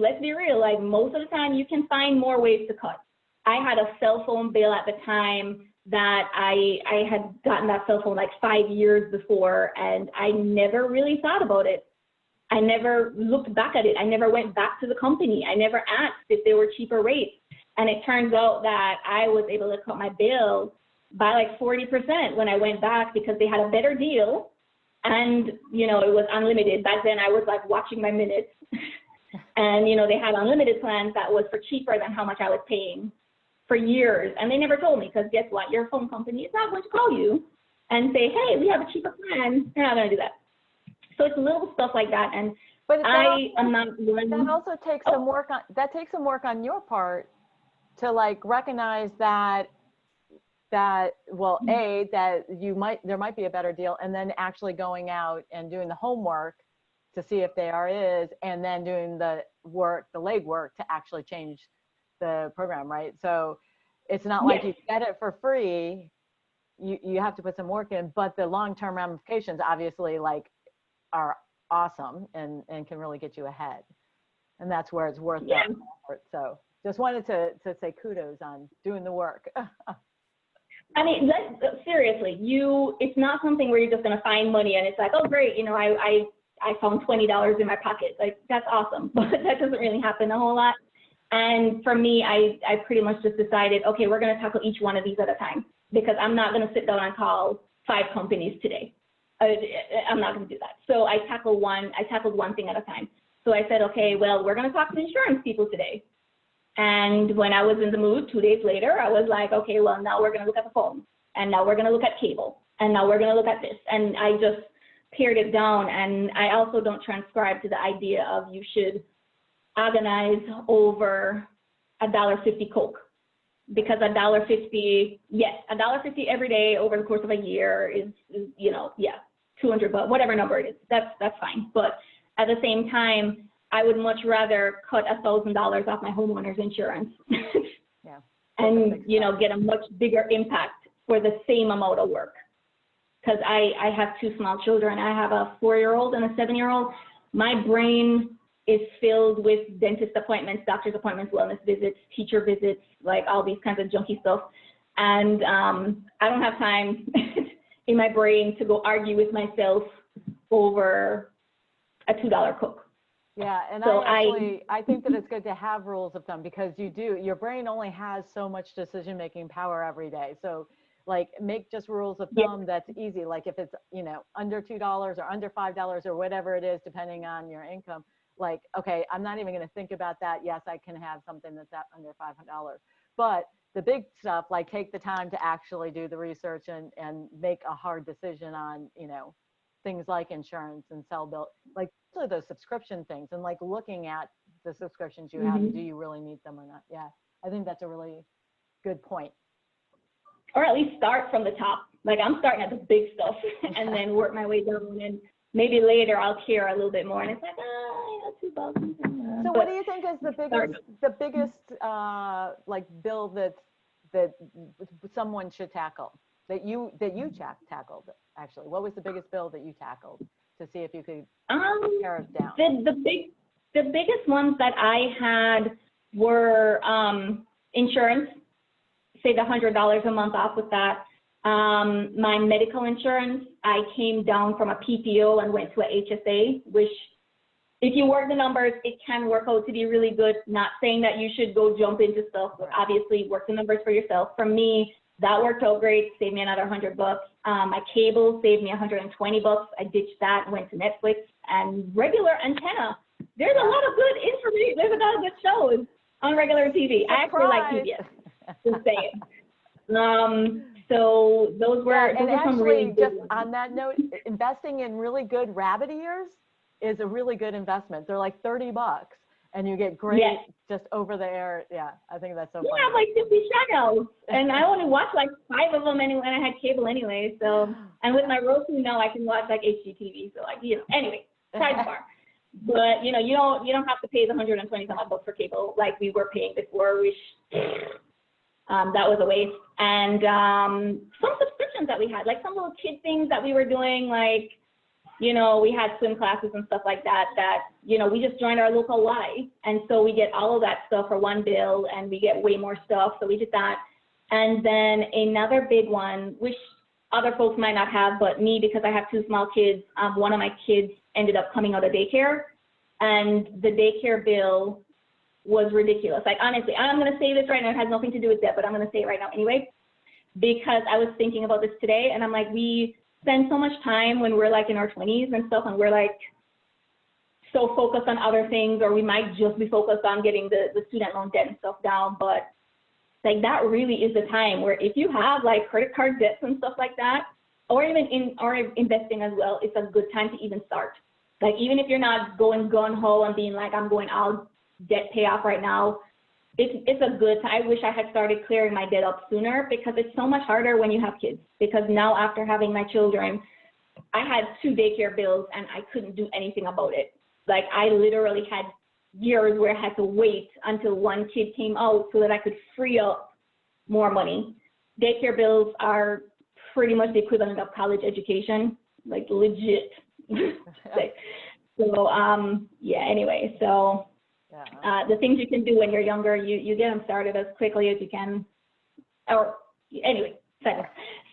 let's be real, like most of the time you can find more ways to cut. I had a cell phone bill at the time that I had gotten that cell phone like 5 years before, and I never really thought about it. I never looked back at it. I never went back to the company. I never asked if there were cheaper rates. And it turns out that I was able to cut my bill by like 40% when I went back because they had a better deal. And, you know, it was unlimited. Back then I was like watching my minutes. And, you know, they had unlimited plans that was for cheaper than how much I was paying for years. And they never told me because guess what? Your phone company is not going to call you and say, hey, we have a cheaper plan. They're not going to do that. So it's little stuff like that. And I am not one. That also takes some work on, that takes some work on your part to like recognize that well, A, that there might be a better deal, and then actually going out and doing the homework to see if there is, and then doing the work, the legwork to actually change the program, right? So it's not like you get it for free. You have to put some work in, but the long-term ramifications obviously like are awesome and can really get you ahead. And that's where it's worth that effort. So just wanted to say kudos on doing the work. I mean, seriously, it's not something where you're just going to find money and it's like, oh, great, you know, I found $20 in my pocket. Like, that's awesome. But that doesn't really happen a whole lot. And for me, I pretty much just decided, okay, we're going to tackle each one of these at a time because I'm not going to sit down and call 5 companies today. I'm not going to do that. So I tackled one thing at a time. So I said, okay, well, we're going to talk to insurance people today. And when I was in the mood, 2 days later, I was like, okay, well, now we're going to look at the phone. And now we're going to look at cable. And now we're going to look at this. And I just pared it down. And I also don't transcribe to the idea of you should agonize over $1.50 Coke. Because $1.50, yes, $1.50 every day over the course of a year is you know, yeah, $200, whatever number it is, that's fine. But at the same time, I would much rather cut $1,000 off my homeowner's insurance and, you know, get a much bigger impact for the same amount of work. Because I have 2 small children. I have a 4-year-old and a 7-year-old. My brain is filled with dentist appointments, doctor's appointments, wellness visits, teacher visits, like all these kinds of junky stuff. And I don't have time in my brain to go argue with myself over a $2 Coke. Yeah, and so I think that it's good to have rules of thumb because your brain only has so much decision-making power every day. So like make just rules of thumb that's easy. Like if it's, you know, under $2 or under $5 or whatever it is, depending on your income, like, okay, I'm not even going to think about that. Yes, I can have something that's at under $500. But the big stuff, like take the time to actually do the research and make a hard decision on, you know, things like insurance and cell bill, like those subscription things and like looking at the subscriptions you have, do you really need them or not? Yeah, I think that's a really good point. Or at least start from the top. Like I'm starting at the big stuff and then work my way down and maybe later I'll care a little bit more and it's like, $2. So what do you think is the biggest like bill that someone should tackle that you tackled actually? What was the biggest bill that you tackled to see if you could pare it down? The biggest ones that I had were insurance, say the $100 a month off with that. My medical insurance, I came down from a PPO and went to a HSA, which if you work the numbers, it can work out to be really good. Not saying that you should go jump into stuff, but obviously work the numbers for yourself. For me, that worked out great, saved me another $100. My cable saved me $120. I ditched that and went to Netflix and regular antenna. There's a lot of good information. There's a lot of good shows on regular TV. I actually like PBS, just saying. So those were some really good ones. On that note, investing in really good rabbit ears is a really good investment. They're like $30 and you get great just over the air. Yeah, I think that's so funny. Yeah, like 50 channels. And I only watched like 5 of them anyway, and I had cable anyway. So, and with my Roku now I can watch like HGTV. So like, you know, anyway, sidebar. But you know, you don't have to pay the $120 for cable like we were paying before, which that was a waste. And some subscriptions that we had, like some little kid things that we were doing, like you know, we had swim classes and stuff like that, you know, we just joined our local Y. And so we get all of that stuff for one bill, and we get way more stuff. So we did that. And then another big one, which other folks might not have, but me, because I have two small kids, one of my kids ended up coming out of daycare, and the daycare bill was ridiculous. Like, honestly, I'm going to say this right now. It has nothing to do with that, but I'm going to say it right now anyway, because I was thinking about this today, and I'm like, we spend so much time when we're like in our 20s and stuff, and we're like so focused on other things, or we might just be focused on getting the student loan debt and stuff down. But like, that really is the time where if you have like credit card debts and stuff like that, or even investing as well, it's a good time to even start. Like, even if you're not going gung-ho and being like, I'm going all debt payoff right now, it's a good time. I wish I had started clearing my debt up sooner, because it's so much harder when you have kids. Because now, after having my children, I had 2 daycare bills and I couldn't do anything about it. Like, I literally had years where I had to wait until one kid came out so that I could free up more money. Daycare bills are pretty much the equivalent of college education, like legit. Like, so yeah, anyway, so the things you can do when you're younger, you get them started as quickly as you can. Or anyway, so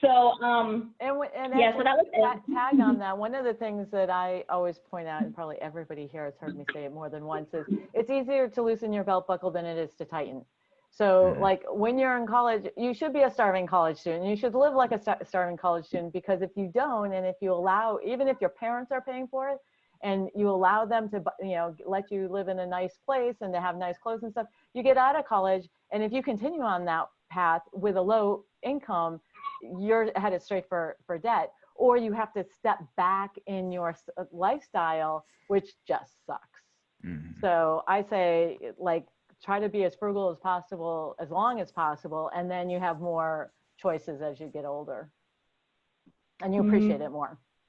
yeah, so that was tag on that. One of the things that I always point out, and probably everybody here has heard me say it more than once, is it's easier to loosen your belt buckle than it is to tighten. So like, when you're in college, you should be a starving college student. You should live like a starving college student, because if you don't, and if you allow, even if your parents are paying for it, and you allow them to, you know, let you live in a nice place and to have nice clothes and stuff, you get out of college, and if you continue on that path with a low income, you're headed straight for debt, or you have to step back in your lifestyle, which just sucks. So I say, like, try to be as frugal as possible, as long as possible, and then you have more choices as you get older, and you appreciate it more.